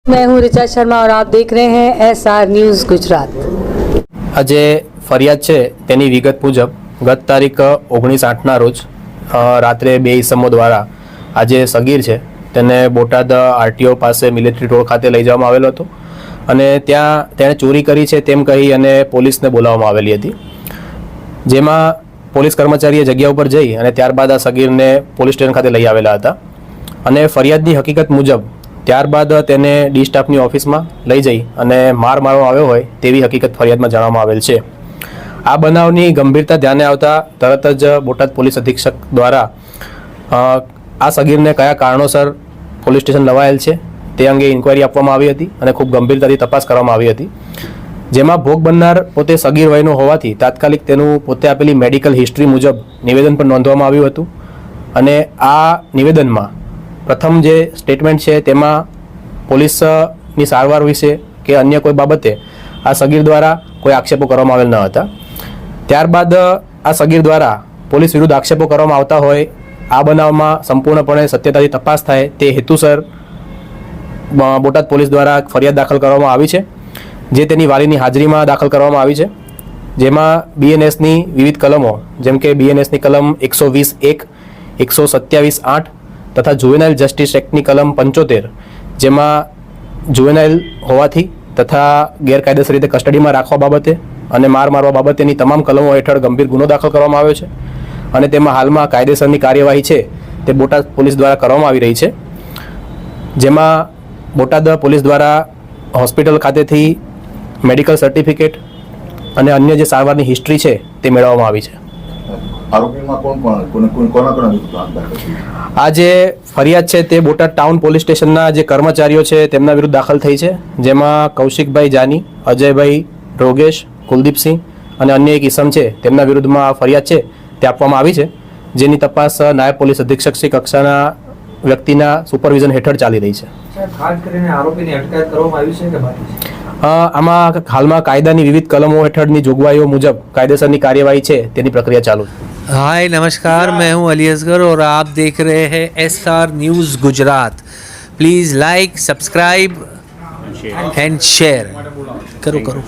मैं हूं ऋचा शर्मा और आप देख रहे हैं SR न्यूज़ गुजरात। આજે ફરિયાદ છે તેની વિગત મુજબ ગત તારીખ 19/8ના રોજ રાત્રે બે ઇસમો દ્વારા આજે સગીર છે તેને બોટાદ આરટીઓ પાસે મિલિટરી રોડ ખાતે લઈ જવામાં આવેલો હતો અને ત્યાં તેણે ચોરી કરી છે તેમ કહી અને પોલીસને બોલાવવામાં આવેલી હતી, જેમાં પોલીસ કર્મચારીએ જગ્યા ઉપર જઈ અને ત્યારબાદ આ સગીરને પોલીસ સ્ટેશન ખાતે લઈ આવેલા હતા અને ફરિયાદની હકીકત મુજબ ત્યારબાદ તેને ડી સ્ટાફની ઓફિસમાં લઈ જઈ અને માર મારવામાં આવ્યો હોય તેવી હકીકત ફરિયાદમાં જણાવવામાં આવેલ છે। આ બનાવની ગંભીરતા ધ્યાને આવતા તરત જ બોટાદ પોલીસ અધિક્ષક દ્વારા આ સગીરને કયા કારણોસર પોલીસ સ્ટેશન લવાયેલ છે તે અંગે ઇન્ક્વાયરી આપવામાં આવી હતી અને ખૂબ ગંભીરતાથી તપાસ કરવામાં આવી હતી, જેમાં ભોગ બનનાર પોતે સગીર વયનો હોવાથી તાત્કાલિક તેનું પોતે આપેલી મેડિકલ હિસ્ટ્રી મુજબ નિવેદન પણ નોંધવામાં આવ્યું હતું અને આ નિવેદનમાં પ્રથમ જે સ્ટેટમેન્ટ છે તેમાં પોલીસની સારવાર વિશે કે અન્ય કોઈ બાબતે આ સગીર દ્વારા કોઈ આક્ષેપો કરવામાં આવેલ ન હતા। ત્યારબાદ આ સગીર દ્વારા પોલીસ વિરુદ્ધ આક્ષેપો કરવામાં આવતા હોય આ બનાવમાં સંપૂર્ણપણે સત્યતાથી તપાસ થાય તે હેતુસર બોટાદ પોલીસ દ્વારા ફરિયાદ દાખલ કરવામાં આવી છે, જે તેની વાલીની હાજરીમાં દાખલ કરવામાં આવી છે, જેમાં BNSની વિવિધ કલમો જેમ કે BNSની કલમ 120(1), 127(8) તથા જુવેનાઇલ જસ્ટિસ એક્ટની કલમ 75, જેમાં જુવેનાઇલ હોવાથી તથા ગેરકાયદેસર રીતે કસ્ટડીમાં રાખવા બાબતે અને માર મારવા બાબતેની તમામ કલમો હેઠળ ગંભીર ગુનો દાખલ કરવામાં આવ્યો છે અને તેમાં હાલમાં કાયદેસરની કાર્યવાહી છે તે બોટાદ પોલીસ દ્વારા કરવામાં આવી રહી છે, જેમાં બોટાદ પોલીસ દ્વારા હોસ્પિટલ ખાતેથી મેડિકલ સર્ટિફિકેટ અને અન્ય જે સારવારની હિસ્ટ્રી છે તે મેળવવામાં આવી છે। આ જે ફરિયાદ છે તે બોટાદ ટાઉન પોલીસ સ્ટેશનના જે કર્મચારીઓ છે તેમના વિરુદ્ધ દાખલ થઈ છે, જેમાં કૌશિકભાઈ જાની, અજયભાઈ રોગેશ, કુલદીપસિંહ અને અન્ય એક ઇસમ છે તેમના વિરુદ્ધમાં આ ફરિયાદ છે તે આપવામાં આવી છે, જેની તપાસ નાયબ પોલીસ અધિક્ષક શ્રી કક્ષાના વ્યક્તિના સુપરવિઝન હેઠળ ચાલી રહી છે। ખાસ કરીને આરોપીની અટકાયત કરવામાં આવી છે કે બાકી છે? આમાં હાલમાં કાયદાની વિવિધ કલમો હેઠળની જોગવાઈઓ મુજબ કાયદેસરની કાર્યવાહી છે તેની પ્રક્રિયા ચાલુ છે। हाय नमस्कार, मैं हूं अली असगर और आप देख रहे हैं SR news Gujarat. Please like, subscribe and share करो।